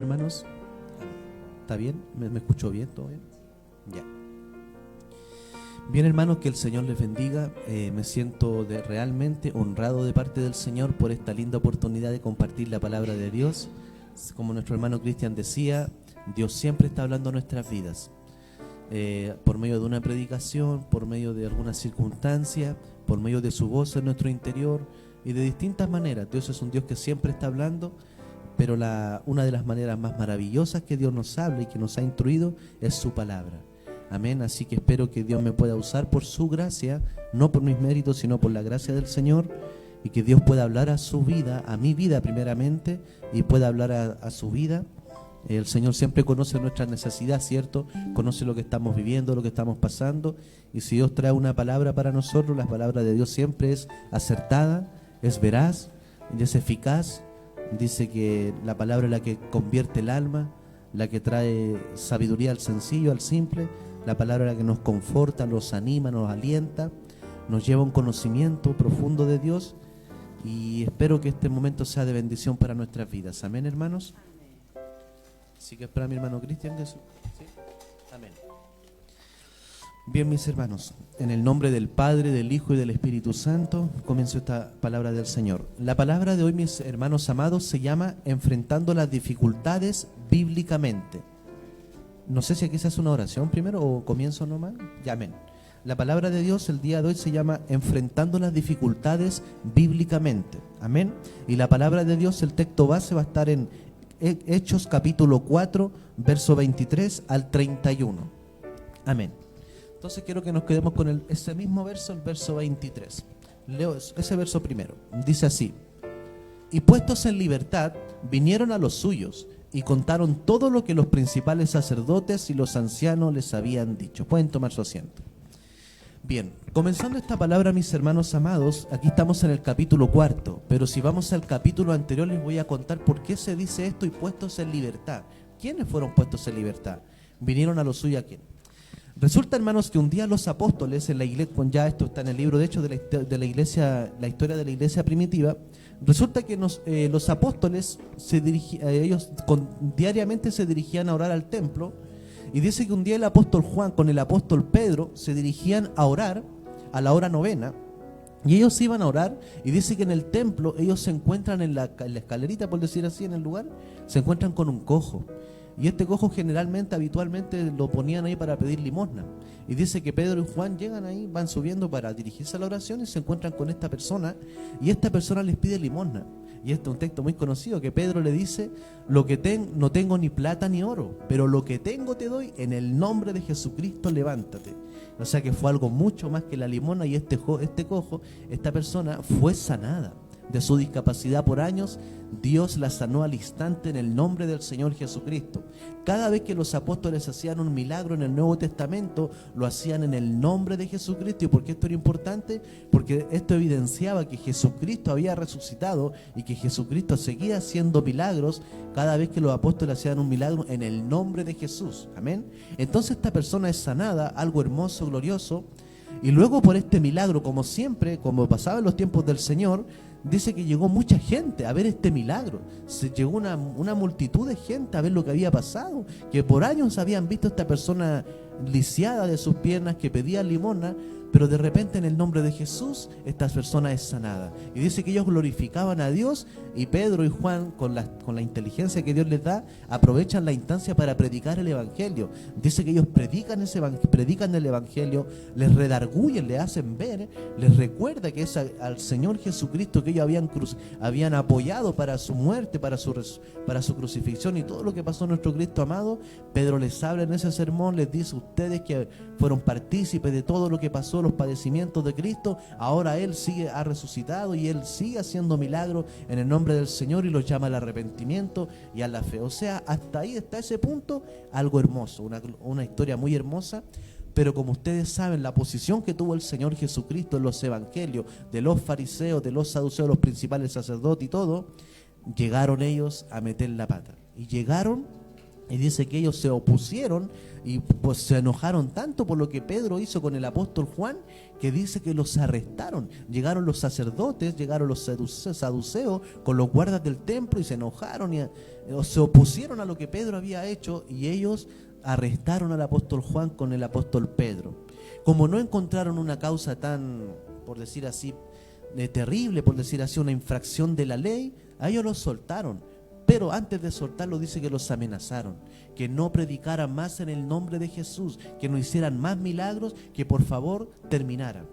Hermanos, ¿está bien? ¿Me escuchó bien? ¿Todo bien? Ya. Bien, hermanos, que el Señor les bendiga. Me siento realmente honrado de parte del Señor por esta linda oportunidad de compartir la palabra de Dios. Como nuestro hermano Cristian decía, Dios siempre está hablando a nuestras vidas. Por medio de una predicación, por medio de alguna circunstancia, por medio de su voz en nuestro interior y de distintas maneras. Dios es un Dios que siempre está hablando. Pero una de las maneras más maravillosas que Dios nos habla y que nos ha instruido es su palabra. Amén. Así que espero que Dios me pueda usar por su gracia, no por mis méritos, sino por la gracia del Señor, y que Dios pueda hablar a su vida, a mi vida primeramente, y pueda hablar a su vida. El Señor siempre conoce nuestra necesidad, ¿cierto? Conoce lo que estamos viviendo, lo que estamos pasando, y si Dios trae una palabra para nosotros, la palabra de Dios siempre es acertada, es veraz, es eficaz. Dice que la palabra es la que convierte el alma, la que trae sabiduría al sencillo, al simple. La palabra es la que nos conforta, nos anima, nos alienta, nos lleva a un conocimiento profundo de Dios. Y espero que este momento sea de bendición para nuestras vidas. Amén, hermanos. Así que es para mi hermano Cristian. ¿Sí? Amén. Bien, mis hermanos, en el nombre del Padre, del Hijo y del Espíritu Santo, comienzo esta palabra del Señor. La palabra de hoy, mis hermanos amados, se llama Enfrentando las dificultades bíblicamente. No sé si aquí se hace una oración primero o comienzo nomás. Ya, amén. La palabra de Dios el día de hoy se llama Enfrentando las dificultades bíblicamente. Amén. Y la palabra de Dios, el texto base va a estar en Hechos capítulo 4, verso 23 al 31. Amén. Entonces quiero que nos quedemos con ese mismo verso, el verso 23. Leo ese verso primero. Dice así: Y puestos en libertad, vinieron a los suyos y contaron todo lo que los principales sacerdotes y los ancianos les habían dicho. Pueden tomar su asiento. Bien, comenzando esta palabra, mis hermanos amados, aquí estamos en el capítulo 4, pero si vamos al capítulo anterior les voy a contar por qué se dice esto y puestos en libertad. ¿Quiénes fueron puestos en libertad? ¿Vinieron a los suyos a quién? Resulta, hermanos, que un día los apóstoles en la iglesia, ya esto está en el libro de Hechos de la iglesia, la historia de la iglesia primitiva. Resulta que los apóstoles diariamente se dirigían a orar al templo, y dice que un día el apóstol Juan con el apóstol Pedro se dirigían a orar a la hora novena, y ellos iban a orar, y dice que en el templo ellos se encuentran en la escalerita, por decir así, en el lugar, se encuentran con un cojo. Y este cojo habitualmente lo ponían ahí para pedir limosna. Y dice que Pedro y Juan llegan ahí, van subiendo para dirigirse a la oración y se encuentran con esta persona. Y esta persona les pide limosna. Y este es un texto muy conocido que Pedro le dice: no tengo ni plata ni oro, pero lo que tengo te doy, en el nombre de Jesucristo levántate. O sea que fue algo mucho más que la limosna, y esta persona fue sanada de su discapacidad por años. Dios la sanó al instante en el nombre del Señor Jesucristo. Cada vez que los apóstoles hacían un milagro en el Nuevo Testamento, lo hacían en el nombre de Jesucristo. ¿Y por qué esto era importante? Porque esto evidenciaba que Jesucristo había resucitado y que Jesucristo seguía haciendo milagros cada vez que los apóstoles hacían un milagro en el nombre de Jesús. Amén. Entonces esta persona es sanada, algo hermoso, glorioso. Y luego, por este milagro, como siempre, como pasaba en los tiempos del Señor, dice que llegó mucha gente a ver este milagro. Llegó una multitud de gente a ver lo que había pasado, que por años habían visto a esta persona lisiada de sus piernas, que pedía limosna, pero de repente en el nombre de Jesús esta persona es sanada. Y dice que ellos glorificaban a Dios, y Pedro y Juan, con la inteligencia que Dios les da, aprovechan la instancia para predicar el Evangelio. Dice que ellos predican el Evangelio, les redarguyen, le hacen ver, les recuerda que es al Señor Jesucristo que ellos habían apoyado para su muerte, para su crucifixión y todo lo que pasó a nuestro Cristo amado. Pedro les habla en ese sermón, les dice: ustedes que fueron partícipes de todo lo que pasó, los padecimientos de Cristo, ahora Él ha resucitado y Él sigue haciendo milagros en el nombre del Señor, y los llama al arrepentimiento y a la fe. O sea, hasta ahí, hasta ese punto, algo hermoso, una historia muy hermosa. Pero como ustedes saben, la posición que tuvo el Señor Jesucristo en los evangelios, de los fariseos, de los saduceos, los principales sacerdotes y todo, llegaron ellos a meter la pata. Y llegaron Y dice que ellos se opusieron y pues se enojaron tanto por lo que Pedro hizo con el apóstol Juan, que dice que los arrestaron. Llegaron los sacerdotes, llegaron los saduceos con los guardas del templo y se enojaron y se opusieron a lo que Pedro había hecho, y ellos arrestaron al apóstol Juan con el apóstol Pedro. Como no encontraron una causa tan, por decir así, terrible, por decir así, una infracción de la ley, a ellos los soltaron. Pero antes de soltarlo dice que los amenazaron, que no predicaran más en el nombre de Jesús, que no hicieran más milagros, que por favor terminaran.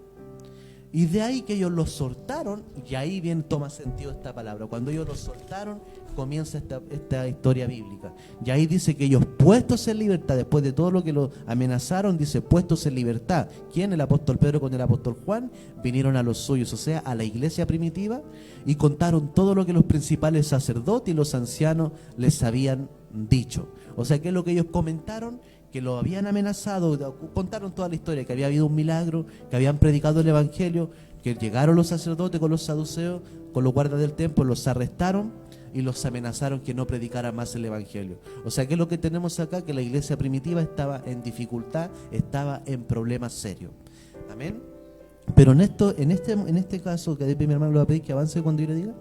Y de ahí que ellos los soltaron, y ahí bien toma sentido esta palabra. Cuando ellos los soltaron, comienza esta historia bíblica. Y ahí dice que ellos, puestos en libertad, después de todo lo que los amenazaron, dice puestos en libertad. ¿Quién? El apóstol Pedro con el apóstol Juan vinieron a los suyos, o sea, a la iglesia primitiva, y contaron todo lo que los principales sacerdotes y los ancianos les habían dicho. O sea, ¿qué es lo que ellos comentaron? Que lo habían amenazado, contaron toda la historia, que había habido un milagro, que habían predicado el evangelio, que llegaron los sacerdotes con los saduceos, con los guardas del templo, los arrestaron y los amenazaron que no predicaran más el evangelio. O sea, ¿qué es lo que tenemos acá? Que la iglesia primitiva estaba en dificultad, estaba en problemas serios. Amén. Pero en este caso, que mi hermano lo va a pedir que avance cuando yo le diga,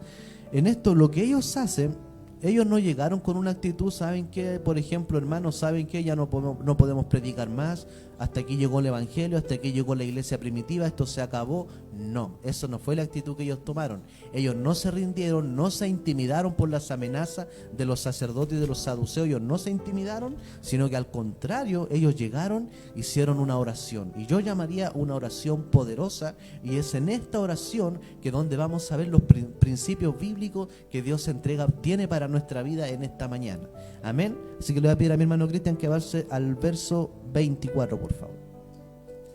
en esto lo que ellos hacen, ellos no llegaron con una actitud, ¿saben qué? Por ejemplo, hermanos, ¿saben qué? Ya no podemos predicar más, hasta aquí llegó el evangelio, hasta aquí llegó la iglesia primitiva, esto se acabó. No, eso no fue la actitud que ellos tomaron. Ellos no se rindieron, no se intimidaron por las amenazas de los sacerdotes y de los saduceos, ellos no se intimidaron, sino que al contrario, ellos llegaron, hicieron una oración. Y yo llamaría una oración poderosa, y es en esta oración que donde vamos a ver los principios bíblicos que Dios tiene para nuestra vida en esta mañana. Amén. Así que le voy a pedir a mi hermano Cristian que avance al verso 24, por favor.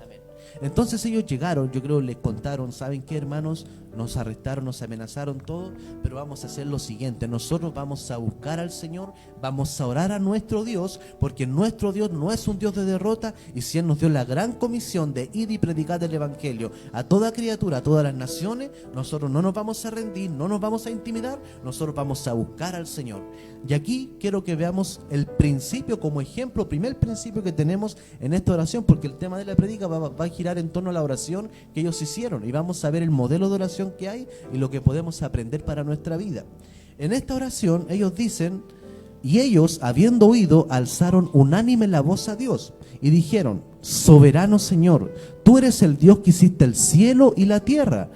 Amén. Entonces ellos llegaron, yo creo les contaron, ¿saben qué, hermanos? Nos arrestaron, nos amenazaron todo, pero vamos a hacer lo siguiente: nosotros vamos a buscar al Señor, vamos a orar a nuestro Dios, porque nuestro Dios no es un Dios de derrota, y si Él nos dio la gran comisión de ir y predicar el evangelio a toda criatura, a todas las naciones, nosotros no nos vamos a rendir, no nos vamos a intimidar, nosotros vamos a buscar al Señor. Y aquí quiero que veamos el principio como ejemplo, primer principio que tenemos en esta oración, porque el tema de la predica va a girar en torno a la oración que ellos hicieron, y vamos a ver el modelo de oración que hay y lo que podemos aprender para nuestra vida. En esta oración ellos dicen: y ellos, habiendo oído, alzaron unánime la voz a Dios y dijeron: soberano Señor, tú eres el Dios que hiciste el cielo y la tierra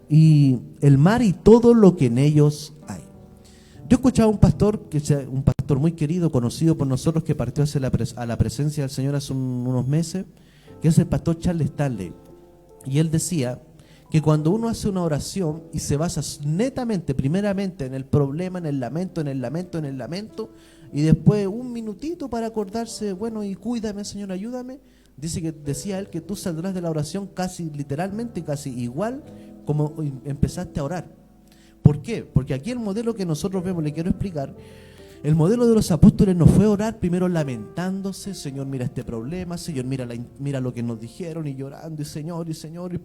y el mar y todo lo que en ellos hay. Yo escuchaba un pastor muy querido, conocido por nosotros, que partió a la presencia del Señor hace unos meses, que es el pastor Charles Stanley, y él decía que cuando uno hace una oración y se basa netamente, primeramente en el problema, en el lamento, y después un minutito para acordarse, bueno, y cuídame, Señor, ayúdame, decía él que tú saldrás de la oración casi literalmente, casi igual como empezaste a orar. ¿Por qué? Porque aquí el modelo que nosotros vemos, le quiero explicar. El modelo de los apóstoles no fue orar primero lamentándose: Señor, mira este problema, Señor, mira lo que nos dijeron, y llorando, y Señor, y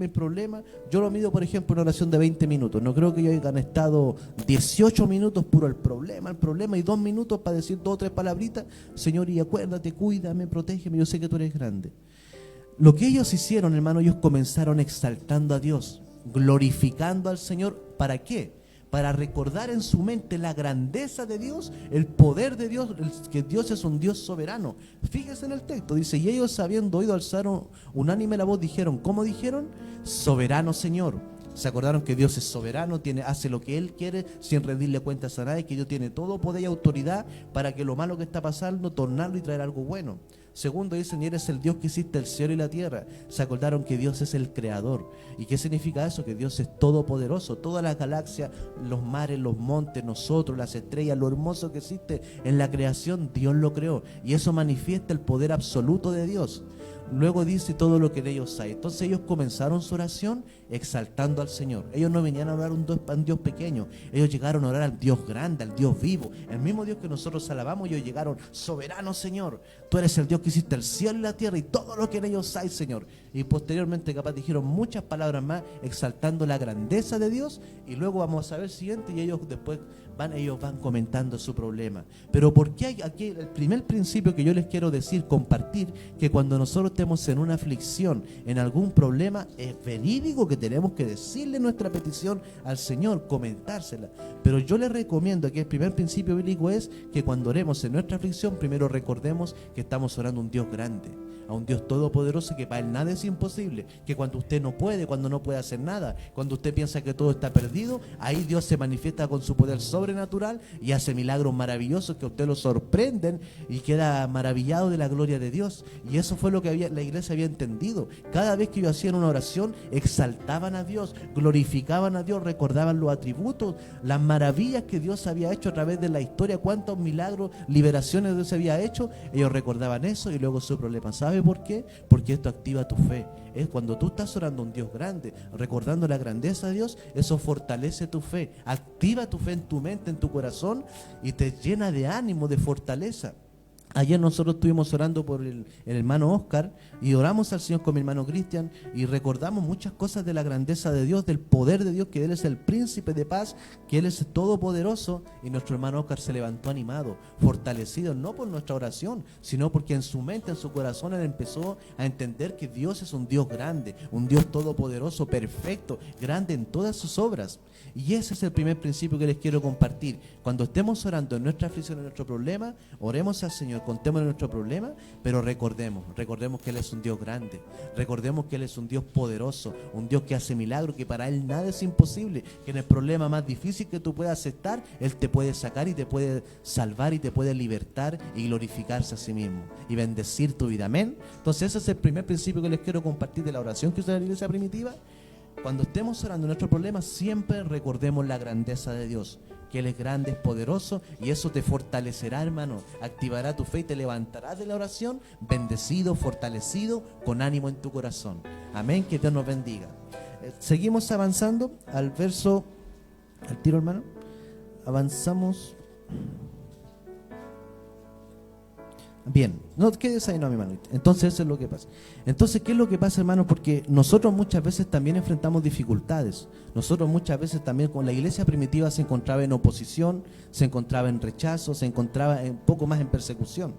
problema. Yo lo mido, por ejemplo, en una oración de 20 minutos. No creo que yo hayan estado 18 minutos puro el problema, y 2 minutos para decir 2 o 3 palabritas: Señor, y acuérdate, cuídame, protégeme, yo sé que tú eres grande. Lo que ellos hicieron, hermano, ellos comenzaron exaltando a Dios, glorificando al Señor. ¿Para qué? Para recordar en su mente la grandeza de Dios, el poder de Dios, que Dios es un Dios soberano. Fíjese en el texto, dice: y ellos, habiendo oído, alzaron unánime la voz, dijeron, ¿cómo dijeron? Soberano Señor. Se acordaron que Dios es soberano, hace lo que Él quiere sin rendirle cuentas a nadie, que Dios tiene todo poder y autoridad para que lo malo que está pasando, tornarlo y traer algo bueno. Segundo, dicen: y eres el Dios que hiciste el cielo y la tierra. Se acordaron que Dios es el creador. ¿Y qué significa eso? Que Dios es todopoderoso. Todas las galaxias, los mares, los montes, nosotros, las estrellas, lo hermoso que existe en la creación, Dios lo creó. Y eso manifiesta el poder absoluto de Dios. Luego dice: todo lo que en ellos hay. Entonces ellos comenzaron su oración exaltando al Señor. Ellos no venían a orar a un Dios pequeño. Ellos llegaron a orar al Dios grande, al Dios vivo, el mismo Dios que nosotros alabamos. Ellos llegaron: soberano Señor, tú eres el Dios que hiciste el cielo y la tierra y todo lo que en ellos hay, Señor. Y posteriormente capaz dijeron muchas palabras más exaltando la grandeza de Dios. Y luego vamos a ver siguiente, y ellos después ellos van comentando su problema. Pero ¿por qué hay aquí el primer principio que yo les quiero decir, compartir, que cuando nosotros estemos en una aflicción, en algún problema, es verídico que tenemos que decirle nuestra petición al Señor, comentársela? Pero yo les recomiendo que el primer principio bíblico es que cuando oremos en nuestra aflicción, primero recordemos que estamos orando a un Dios grande, a un Dios todopoderoso, que para Él nada es imposible, que cuando usted no puede, cuando no puede hacer nada, cuando usted piensa que todo está perdido, ahí Dios se manifiesta con su poder sobrenatural y hace milagros maravillosos que a usted lo sorprenden y queda maravillado de la gloria de Dios. Y eso fue lo que la iglesia había entendido. Cada vez que ellos hacían una oración, exaltaban a Dios, glorificaban a Dios, recordaban los atributos, las maravillas que Dios había hecho a través de la historia, cuántos milagros, liberaciones Dios había hecho. Ellos recordaban eso y luego su problema. ¿Sabe por qué? Porque esto activa tu fe. Es cuando tú estás orando a un Dios grande, recordando la grandeza de Dios, eso fortalece tu fe, activa tu fe en tu mente, en tu corazón, y te llena de ánimo, de fortaleza. Ayer nosotros estuvimos orando por el hermano Oscar y oramos al Señor con mi hermano Cristian y recordamos muchas cosas de la grandeza de Dios, del poder de Dios, que Él es el príncipe de paz, que Él es todopoderoso, y nuestro hermano Oscar se levantó animado, fortalecido, no por nuestra oración, sino porque en su mente, en su corazón, Él empezó a entender que Dios es un Dios grande, un Dios todopoderoso, perfecto, grande en todas sus obras. Y ese es el primer principio que les quiero compartir. Cuando estemos orando en nuestra aflicción, en nuestro problema, oremos al Señor, contemos nuestro problema, pero recordemos que Él es un Dios grande, recordemos que Él es un Dios poderoso, un Dios que hace milagros, que para Él nada es imposible, que en el problema más difícil que tú puedas aceptar, Él te puede sacar y te puede salvar y te puede libertar y glorificarse a sí mismo y bendecir tu vida. Amén. Entonces ese es el primer principio que les quiero compartir de la oración que usa la iglesia primitiva. Cuando estemos orando nuestros problemas, siempre recordemos la grandeza de Dios, que Él es grande, es poderoso, y eso te fortalecerá, hermano, activará tu fe y te levantarás de la oración bendecido, fortalecido, con ánimo en tu corazón. Amén, que Dios nos bendiga. Seguimos avanzando al verso, al tiro, hermano, avanzamos. Bien, no quedes ahí, no, mi hermano. Entonces eso es lo que pasa. Entonces, ¿qué es lo que pasa, hermano? Porque nosotros muchas veces también enfrentamos dificultades. Nosotros muchas veces también, con la iglesia primitiva se encontraba en oposición, se encontraba en rechazo, se encontraba un poco más en persecución.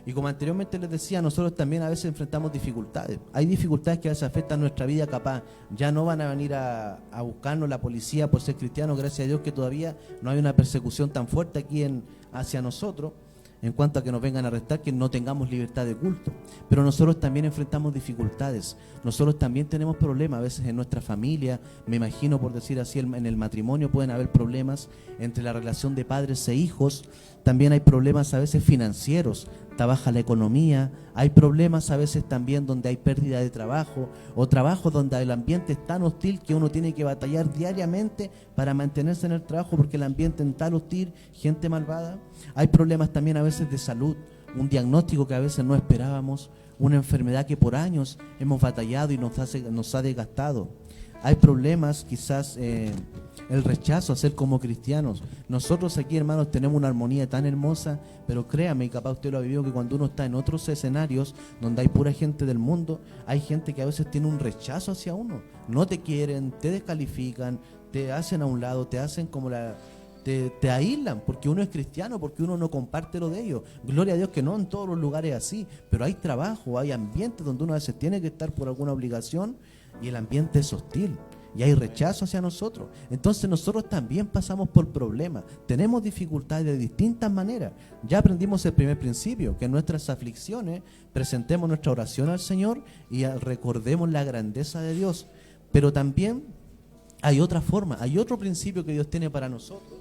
Y como anteriormente les decía, nosotros también a veces enfrentamos dificultades. Hay dificultades que a veces afectan nuestra vida, capaz. Ya no van a venir a buscarnos la policía por ser cristianos, gracias a Dios que todavía no hay una persecución tan fuerte aquí hacia nosotros, en cuanto a que nos vengan a arrestar, que no tengamos libertad de culto. Pero nosotros también enfrentamos dificultades, nosotros también tenemos problemas a veces en nuestra familia. Me imagino, por decir así, en el matrimonio pueden haber problemas entre la relación de padres e hijos. También hay problemas a veces financieros, está baja la economía. Hay problemas a veces también donde hay pérdida de trabajo, o trabajos donde el ambiente es tan hostil que uno tiene que batallar diariamente para mantenerse en el trabajo porque el ambiente es tan hostil, gente malvada. Hay problemas también a veces de salud, un diagnóstico que a veces no esperábamos, una enfermedad que por años hemos batallado y nos ha desgastado. Hay problemas, quizás el rechazo a ser como cristianos. Nosotros aquí, hermanos, tenemos una armonía tan hermosa, pero créame, y capaz usted lo ha vivido, que cuando uno está en otros escenarios donde hay pura gente del mundo, hay gente que a veces tiene un rechazo hacia uno. No te quieren, te descalifican, te hacen a un lado, te hacen como te aíslan porque uno es cristiano, porque uno no comparte lo de ellos. Gloria a Dios que no en todos los lugares es así, pero hay trabajo, hay ambientes donde uno a veces tiene que estar por alguna obligación y el ambiente es hostil y hay rechazo hacia nosotros. Entonces nosotros también pasamos por problemas, tenemos dificultades de distintas maneras. Ya aprendimos el primer principio, que en nuestras aflicciones presentemos nuestra oración al Señor y recordemos la grandeza de Dios. Pero también hay otra forma, hay otro principio que Dios tiene para nosotros,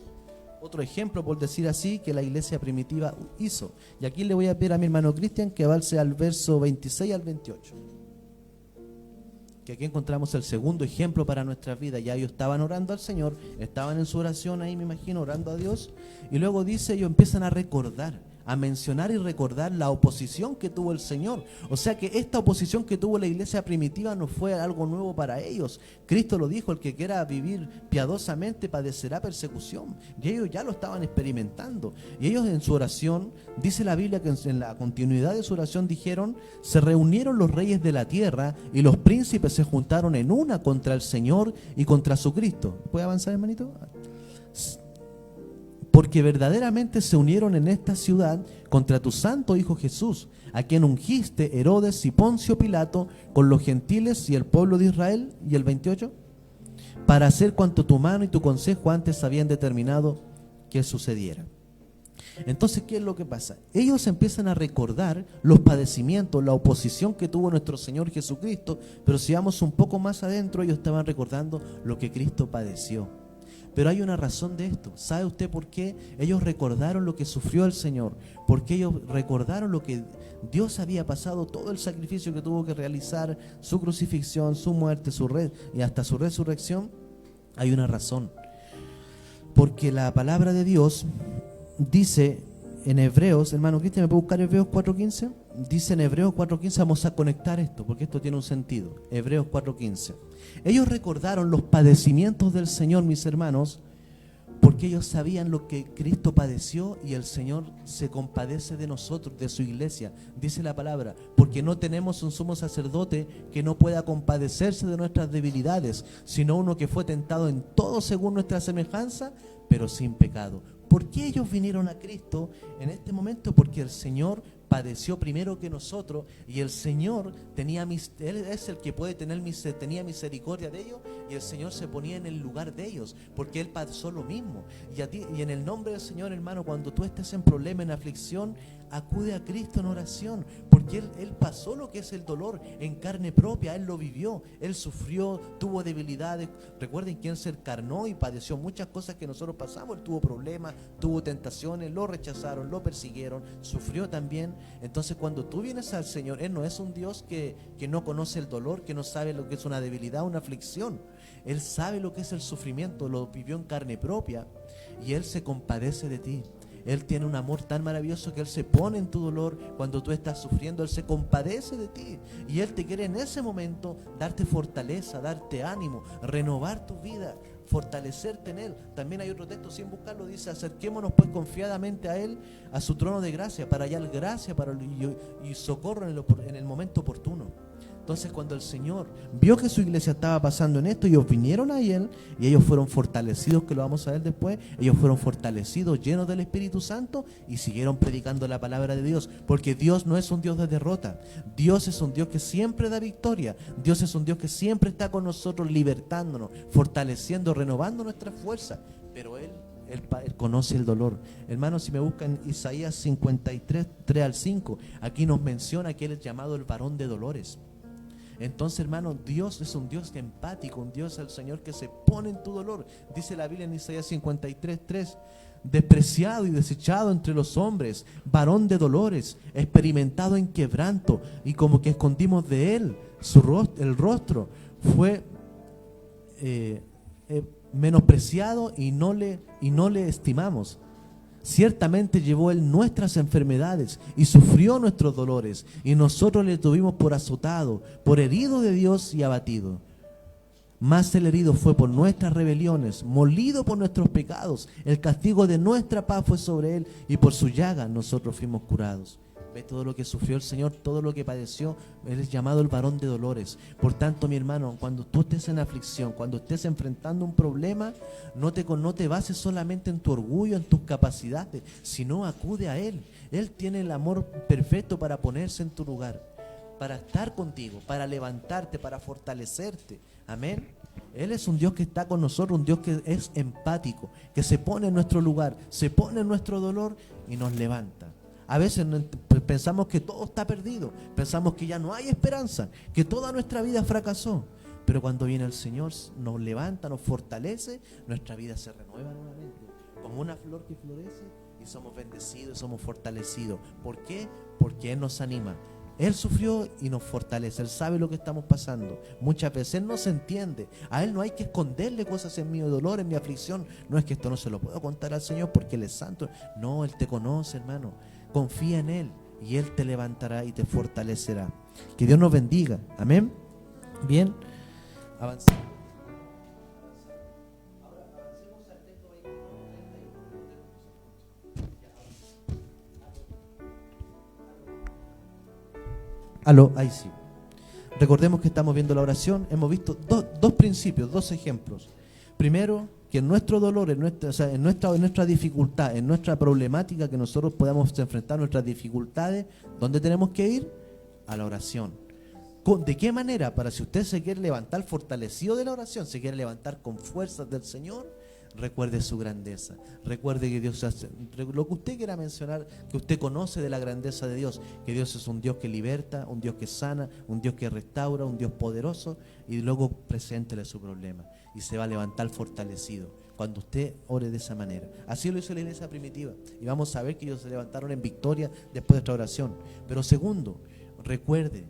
otro ejemplo, por decir así, que la iglesia primitiva hizo. Y aquí le voy a pedir a mi hermano Cristian que avance al verso 26 al 28. Que aquí encontramos el segundo ejemplo para nuestras vidas. Ya ellos estaban orando al Señor, estaban en su oración ahí, me imagino, orando a Dios. Y luego dice, ellos empiezan a recordar, a mencionar y recordar la oposición que tuvo el Señor. O sea que esta oposición que tuvo la iglesia primitiva no fue algo nuevo para ellos. Cristo lo dijo, el que quiera vivir piadosamente padecerá persecución. Y ellos ya lo estaban experimentando. Y ellos en su oración, dice la Biblia que en la continuidad de su oración dijeron, se reunieron los reyes de la tierra y los príncipes se juntaron en una contra el Señor y contra su Cristo. ¿Puede avanzar, hermanito? porque verdaderamente se unieron en esta ciudad contra tu santo Hijo Jesús, a quien ungiste Herodes y Poncio Pilato con los gentiles y el pueblo de Israel, y el 28, para hacer cuanto tu mano y tu consejo antes habían determinado que sucediera. Entonces, ¿qué es lo que pasa? Ellos empiezan a recordar los padecimientos, la oposición que tuvo nuestro Señor Jesucristo, pero si vamos un poco más adentro, ellos estaban recordando lo que Cristo padeció. Pero hay una razón de esto. ¿Sabe usted por qué? Ellos recordaron lo que sufrió el Señor, porque ellos recordaron lo que Dios había pasado, todo el sacrificio que tuvo que realizar, su crucifixión, su muerte, y hasta su resurrección. Hay una razón. Porque la palabra de Dios dice en Hebreos, hermano Cristian, ¿me puede buscar Hebreos 4.15? Dice en Hebreos 4.15, vamos a conectar esto, porque esto tiene un sentido. Hebreos 4.15. Ellos recordaron los padecimientos del Señor, mis hermanos, porque ellos sabían lo que Cristo padeció, y el Señor se compadece de nosotros, de su iglesia. Dice la palabra, porque no tenemos un sumo sacerdote que no pueda compadecerse de nuestras debilidades, sino uno que fue tentado en todo según nuestra semejanza, pero sin pecado. ¿Por qué ellos vinieron a Cristo en este momento? Porque el Señor padeció primero que nosotros, y el Señor Él es el que tenía misericordia de ellos, y el Señor se ponía en el lugar de ellos, porque Él pasó lo mismo. Y en el nombre del Señor, hermano, cuando tú estés en problema, en aflicción, acude a Cristo en oración, porque Él pasó lo que es el dolor en carne propia. Él lo vivió, Él sufrió, tuvo debilidades. Recuerden que Él se encarnó y padeció muchas cosas que nosotros pasamos. Él tuvo problemas, tuvo tentaciones, lo rechazaron, lo persiguieron, sufrió también. Entonces, cuando tú vienes al Señor, Él no es un Dios que no conoce el dolor, que no sabe lo que es una debilidad, una aflicción. Él sabe lo que es el sufrimiento, lo vivió en carne propia, y Él se compadece de ti. Él tiene un amor tan maravilloso que Él se pone en tu dolor. Cuando tú estás sufriendo, Él se compadece de ti, y Él te quiere en ese momento darte fortaleza, darte ánimo, renovar tu vida, fortalecerte en Él. También hay otro texto, sin buscarlo, dice: acerquémonos pues confiadamente a Él, a su trono de gracia, para hallar gracia y socorro en el momento oportuno. Entonces, cuando el Señor vio que su iglesia estaba pasando en esto, ellos vinieron a Él, y ellos fueron fortalecidos, que lo vamos a ver después. Ellos fueron fortalecidos, llenos del Espíritu Santo, y siguieron predicando la palabra de Dios, porque Dios no es un Dios de derrota. Dios es un Dios que siempre da victoria. Dios es un Dios que siempre está con nosotros, libertándonos, fortaleciendo, renovando nuestras fuerzas. Pero Él conoce el dolor. Hermanos, si me buscan Isaías 53, 3 al 5, aquí nos menciona que Él es llamado el varón de dolores. Entonces, hermano, Dios es un Dios empático, un Dios, el Señor, que se pone en tu dolor. Dice la Biblia en Isaías 53, 3: despreciado y desechado entre los hombres, varón de dolores, experimentado en quebranto, y como que escondimos de Él el rostro. Fue menospreciado y no le estimamos. Ciertamente llevó Él nuestras enfermedades y sufrió nuestros dolores, y nosotros le tuvimos por azotado, por herido de Dios y abatido. Mas el herido fue por nuestras rebeliones, molido por nuestros pecados. El castigo de nuestra paz fue sobre Él, y por su llaga nosotros fuimos curados. Ve todo lo que sufrió el Señor, todo lo que padeció. Él es llamado el varón de dolores. Por tanto, mi hermano, cuando tú estés en aflicción, cuando estés enfrentando un problema, no te bases solamente en tu orgullo, en tus capacidades, sino acude a Él. Él tiene el amor perfecto para ponerse en tu lugar, para estar contigo, para levantarte, para fortalecerte. Amén. Él es un Dios que está con nosotros, un Dios que es empático, que se pone en nuestro lugar, se pone en nuestro dolor y nos levanta. A veces pensamos que todo está perdido, pensamos que ya no hay esperanza, que toda nuestra vida fracasó. Pero cuando viene el Señor, nos levanta, nos fortalece, nuestra vida se renueva nuevamente, como una flor que florece, y somos bendecidos, somos fortalecidos. ¿Por qué? Porque Él nos anima. Él sufrió y nos fortalece. Él sabe lo que estamos pasando. Muchas veces Él no se entiende. A Él no hay que esconderle cosas en mi dolor, en mi aflicción. No es que esto no se lo puedo contar al Señor porque Él es santo. No, Él te conoce, hermano. Confía en Él y Él te levantará y te fortalecerá. Que Dios nos bendiga. Amén. Bien, avanzamos. Ahí sí. Recordemos que estamos viendo la oración. Hemos visto dos principios, dos ejemplos. Primero, que en nuestro dolor, en nuestra dificultad, en nuestra problemática, que nosotros podamos enfrentar nuestras dificultades, ¿dónde tenemos que ir? A la oración. ¿De qué manera? Para si usted se quiere levantar fortalecido de la oración, se quiere levantar con fuerzas del Señor, recuerde su grandeza, recuerde que Dios hace lo que usted quiera mencionar, que usted conoce de la grandeza de Dios, que Dios es un Dios que liberta, un Dios que sana, un Dios que restaura, un Dios poderoso, y luego preséntele su problema y se va a levantar fortalecido cuando usted ore de esa manera. Así lo hizo la iglesia primitiva, y vamos a ver que ellos se levantaron en victoria después de esta oración. Pero segundo, recuerde,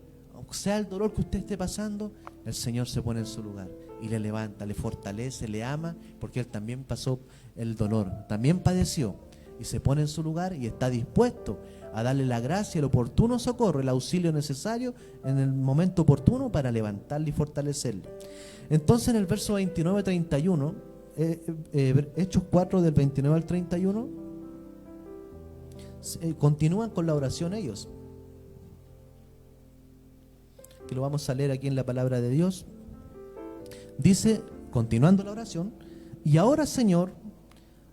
sea el dolor que usted esté pasando, el Señor se pone en su lugar y le levanta, le fortalece, le ama, porque Él también pasó el dolor, también padeció, y se pone en su lugar y está dispuesto a darle la gracia, el oportuno socorro, el auxilio necesario en el momento oportuno para levantarle y fortalecerle. Entonces en el verso 29-31, Hechos 4 del 29 al 31, continúan con la oración ellos, que lo vamos a leer aquí en la palabra de Dios. Dice, continuando la oración: y ahora, Señor,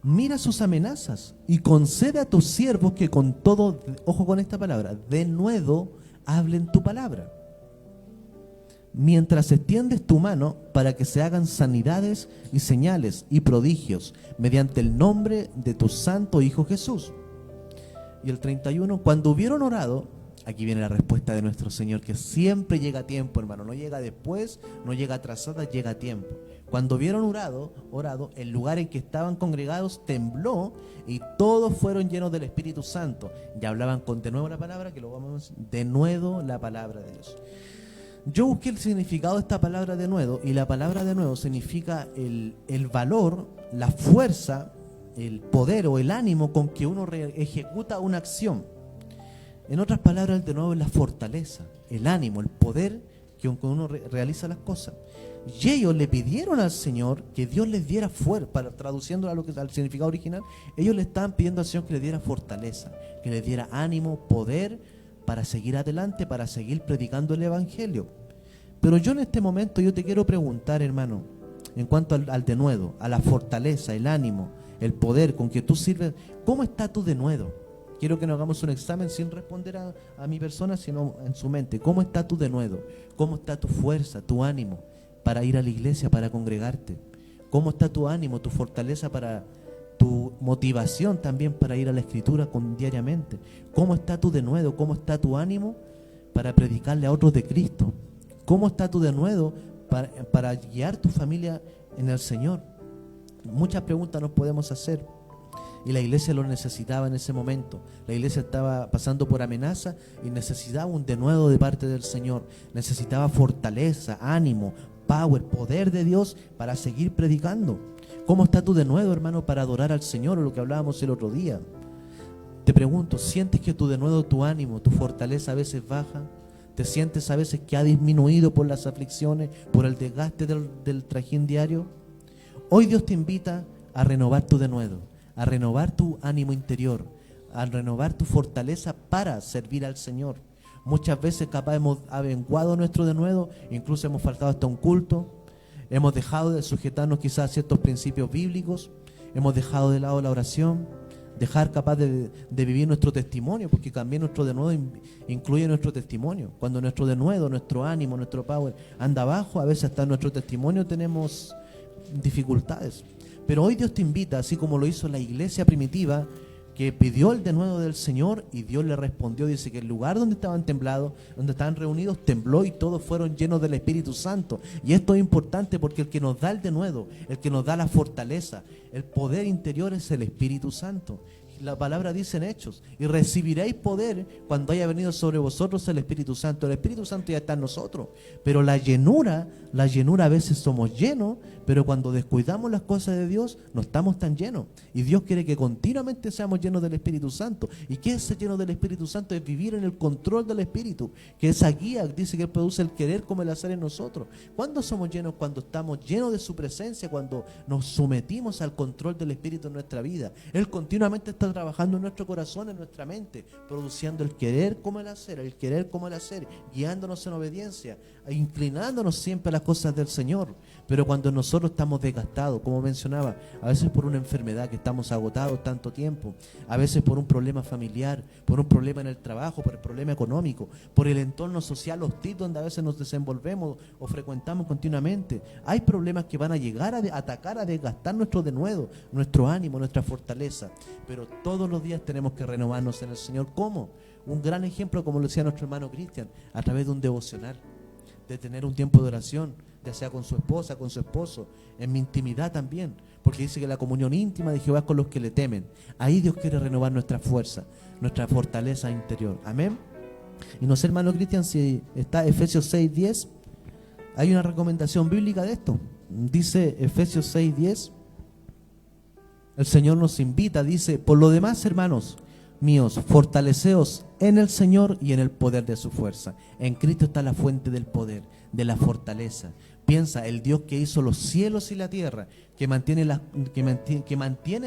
mira sus amenazas y concede a tus siervos que con todo, ojo con esta palabra, denuedo hablen tu palabra, mientras extiendes tu mano para que se hagan sanidades y señales y prodigios mediante el nombre de tu santo Hijo Jesús. Y el 31, cuando hubieron orado, aquí viene la respuesta de nuestro Señor, que siempre llega a tiempo, hermano, no llega después, no llega atrasada, llega a tiempo. Cuando hubieron orado, el lugar en que estaban congregados tembló y todos fueron llenos del Espíritu Santo. Ya hablaban con de nuevo la palabra, que lo vamos de nuevo la palabra de Dios. Yo busqué el significado de esta palabra de nuevo, y la palabra de nuevo significa el valor, la fuerza, el poder o el ánimo con que uno ejecuta una acción. En otras palabras, el de nuevo es la fortaleza, el ánimo, el poder que uno realiza las cosas. Y ellos le pidieron al Señor que Dios les diera fuerza, traduciéndolo al significado original, ellos le estaban pidiendo al Señor que les diera fortaleza, que les diera ánimo, poder para seguir adelante, para seguir predicando el Evangelio. Pero yo en este momento yo te quiero preguntar, hermano, en cuanto al denuedo, a la fortaleza, el ánimo, el poder con que tú sirves, ¿cómo está tu denuedo? Quiero que nos hagamos un examen sin responder a mi persona, sino en su mente. ¿Cómo está tu denuedo? ¿Cómo está tu fuerza, tu ánimo para ir a la iglesia, para congregarte? ¿Cómo está tu ánimo, tu fortaleza, para tu motivación también para ir a la Escritura diariamente? ¿Cómo está tu denuedo? ¿Cómo está tu ánimo para predicarle a otros de Cristo? ¿Cómo está tu denuedo para guiar tu familia en el Señor? Muchas preguntas nos podemos hacer. Y la iglesia lo necesitaba en ese momento. La iglesia estaba pasando por amenaza y necesitaba un denuedo de parte del Señor. Necesitaba fortaleza, ánimo, power, poder de Dios para seguir predicando. ¿Cómo está tu denuedo, hermano, para adorar al Señor? O lo que hablábamos el otro día. Te pregunto, ¿sientes que tu denuedo, tu ánimo, tu fortaleza a veces baja? ¿Te sientes a veces que ha disminuido por las aflicciones, por el desgaste del trajín diario? Hoy Dios te invita a renovar tu denuedo, a renovar tu ánimo interior, a renovar tu fortaleza para servir al Señor. Muchas veces capaz hemos avenguado nuestro denuedo, incluso hemos faltado hasta un culto, hemos dejado de sujetarnos quizás a ciertos principios bíblicos, hemos dejado de lado la oración, dejar capaz de vivir nuestro testimonio, porque también nuestro denuedo incluye nuestro testimonio. Cuando nuestro denuedo, nuestro ánimo, nuestro power anda abajo, a veces hasta en nuestro testimonio tenemos dificultades. Pero hoy Dios te invita, así como lo hizo la iglesia primitiva, que pidió el denuedo del Señor y Dios le respondió. Dice que el lugar donde estaban temblados, donde estaban reunidos, tembló y todos fueron llenos del Espíritu Santo. Y esto es importante porque el que nos da el denuedo, el que nos da la fortaleza, el poder interior es el Espíritu Santo. La palabra dice en Hechos: y recibiréis poder cuando haya venido sobre vosotros el Espíritu Santo. El Espíritu Santo ya está en nosotros, pero la llenura a veces somos llenos, pero cuando descuidamos las cosas de Dios no estamos tan llenos. Y Dios quiere que continuamente seamos llenos del Espíritu Santo. ¿Y qué es ser lleno del Espíritu Santo? Es vivir en el control del Espíritu, que esa guía dice que produce el querer como el hacer en nosotros. ¿Cuándo somos llenos? Cuando estamos llenos de su presencia, cuando nos sometimos al control del Espíritu en nuestra vida. Él continuamente está está trabajando en nuestro corazón, en nuestra mente, produciendo el querer como el hacer, guiándonos en obediencia, inclinándonos siempre a las cosas del Señor. Pero cuando nosotros estamos desgastados, como mencionaba, a veces por una enfermedad que estamos agotados tanto tiempo, a veces por un problema familiar, por un problema en el trabajo, por el problema económico, por el entorno social hostil donde a veces nos desenvolvemos o frecuentamos continuamente, hay problemas que van a llegar a atacar, a desgastar nuestro denuedo, nuestro ánimo, nuestra fortaleza. Pero todos los días tenemos que renovarnos en el Señor. ¿Cómo? Un gran ejemplo, como lo decía nuestro hermano Cristian, a través de un devocional, de tener un tiempo de oración, ya sea con su esposa, con su esposo, en mi intimidad también, porque dice que la comunión íntima de Jehová es con los que le temen. Ahí Dios quiere renovar nuestra fuerza, nuestra fortaleza interior. Amén. Y no sé, hermano Cristian, si está Efesios 6:10, hay una recomendación bíblica de esto. Dice Efesios 6:10, el Señor nos invita, dice: por lo demás, hermanos míos, fortaleceos en el Señor y en el poder de su fuerza. En Cristo está la fuente del poder, de la fortaleza. Piensa, el Dios que hizo los cielos y la tierra, que mantiene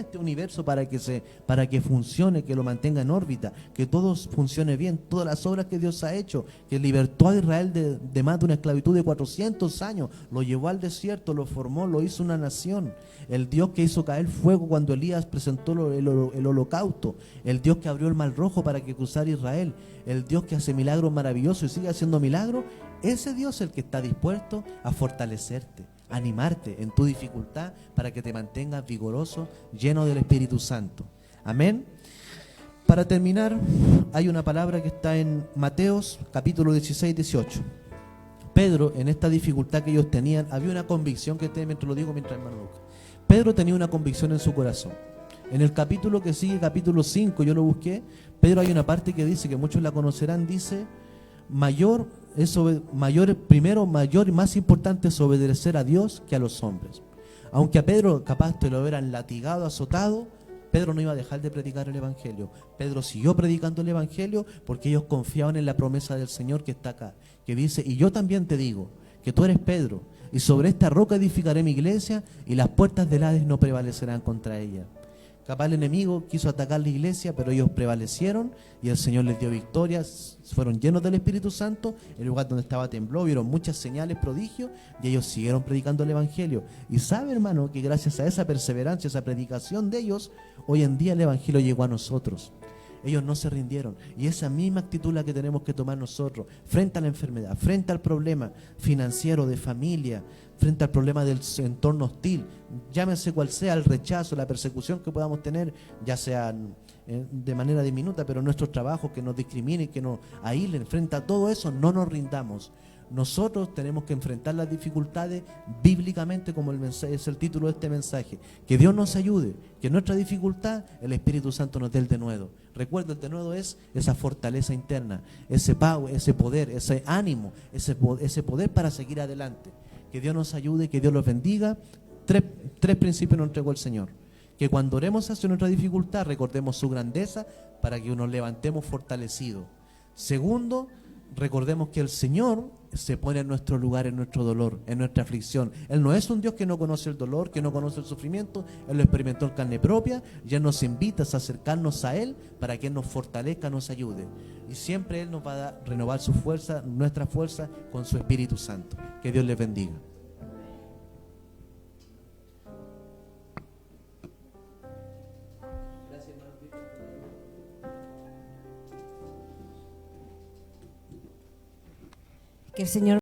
este universo para que funcione, que lo mantenga en órbita, que todo funcione bien, todas las obras que Dios ha hecho, que libertó a Israel de más de una esclavitud de 400 años, lo llevó al desierto, lo formó, lo hizo una nación. El Dios que hizo caer fuego cuando Elías presentó el holocausto, el Dios que abrió el mar rojo para que cruzara Israel, el Dios que hace milagros maravillosos y sigue haciendo milagros. Ese Dios es el que está dispuesto a fortalecerte, a animarte en tu dificultad para que te mantengas vigoroso, lleno del Espíritu Santo. Amén. Para terminar, hay una palabra que está en Mateos capítulo 16-18. Pedro, en esta dificultad que ellos tenían, había una convicción que mientras lo digo, mientras hermano Lucas. Pedro tenía una convicción en su corazón. En el capítulo que sigue, capítulo 5, yo lo busqué, Pedro, hay una parte que dice, que muchos la conocerán, dice: mayor y más importante es obedecer a Dios que a los hombres. Aunque a Pedro capaz te lo hubieran latigado, azotado, Pedro no iba a dejar de predicar el Evangelio. Pedro siguió predicando el Evangelio porque ellos confiaban en la promesa del Señor que está acá, que dice: y yo también te digo que tú eres Pedro, y sobre esta roca edificaré mi iglesia, y las puertas del Hades no prevalecerán contra ella. Capaz el enemigo quiso atacar la iglesia, pero ellos prevalecieron y el Señor les dio victorias, fueron llenos del Espíritu Santo. El lugar donde estaba tembló, vieron muchas señales, prodigios, y ellos siguieron predicando el Evangelio. Y sabe, hermano, que gracias a esa perseverancia, esa predicación de ellos, hoy en día el Evangelio llegó a nosotros. Ellos no se rindieron, y esa misma actitud la que tenemos que tomar nosotros frente a la enfermedad, frente al problema financiero, de familia, frente al problema del entorno hostil, llámese cual sea, el rechazo, la persecución que podamos tener, ya sea de manera diminuta, pero en nuestros trabajos, que nos discriminen, que nos aíslen. Frente a todo eso, no nos rindamos. Nosotros tenemos que enfrentar las dificultades bíblicamente, como es el título de este mensaje. Que Dios nos ayude, que en nuestra dificultad el Espíritu Santo nos dé el denuedo. Recuerda, el denuedo es esa fortaleza interna, ese power, ese poder, ese ánimo, ese poder para seguir adelante. Que Dios nos ayude, que Dios los bendiga. Tres principios nos entregó el Señor. Que cuando oremos hacia nuestra dificultad, recordemos su grandeza para que nos levantemos fortalecidos. Segundo, recordemos que el Señor se pone en nuestro lugar, en nuestro dolor, en nuestra aflicción. Él no es un Dios que no conoce el dolor, que no conoce el sufrimiento. Él lo experimentó en carne propia, y Él nos invita a acercarnos a Él para que Él nos fortalezca, nos ayude. Y siempre Él nos va a renovar su fuerza, nuestra fuerza, con su Espíritu Santo. Que Dios les bendiga. Que el Señor